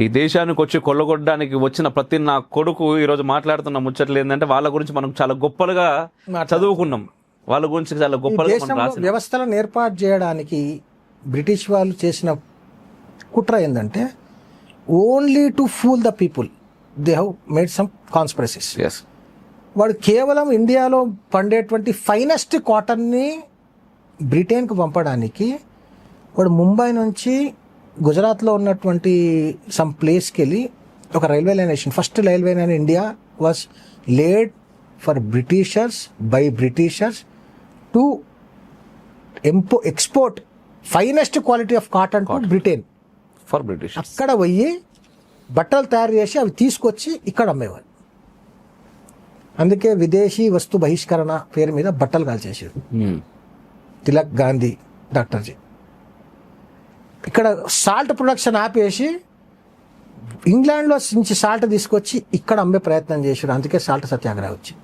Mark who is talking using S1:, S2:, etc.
S1: ఈ దేశానికి వచ్చి కొల్లగొట్టడానికి వచ్చిన ప్రతి నా కొడుకు ఈరోజు మాట్లాడుతున్న ముచ్చట్లు ఏంటంటే వాళ్ళ గురించి మనం చాలా గొప్పలుగా చదువుకున్నాం, వాళ్ళ గురించి చాలా గొప్పలుగా మనం రాసినాం.
S2: వ్యవస్థలను ఏర్పాటు చేయడానికి బ్రిటిష్ వాళ్ళు చేసిన కుట్ర ఏంటంటే only to fool the people they have made some conspiracies. వాడు కేవలం ఇండియాలో పండేటువంటి ఫైనెస్ట్ కాటన్ని బ్రిటన్కి పంపడానికి వాడు ముంబై నుంచి గుజరాత్లో ఉన్నటువంటి సమ్ ప్లేస్కి వెళ్ళి ఒక రైల్వే లైన్ వేసింది. First railway line India was laid for Britishers by Britishers to export finest quality of cotton to Britain
S1: for British.
S2: అక్కడ పోయి బట్టలు తయారు చేసి అవి తీసుకొచ్చి ఇక్కడ అమ్మేవారు. అందుకే విదేశీ వస్తు బహిష్కరణ పేరు మీద బట్టలు కాల్చేసారు తిలక్, గాంధీ, డాక్టర్జీ. ఇక్కడ సాల్ట్ ప్రొడక్షన్ ఆపేసి ఇంగ్లాండ్లో నుంచి సాల్ట్ తీసుకొచ్చి ఇక్కడ అమ్మే ప్రయత్నం చేశారు. అందుకే సాల్ట్ సత్యాగ్రహం వచ్చింది.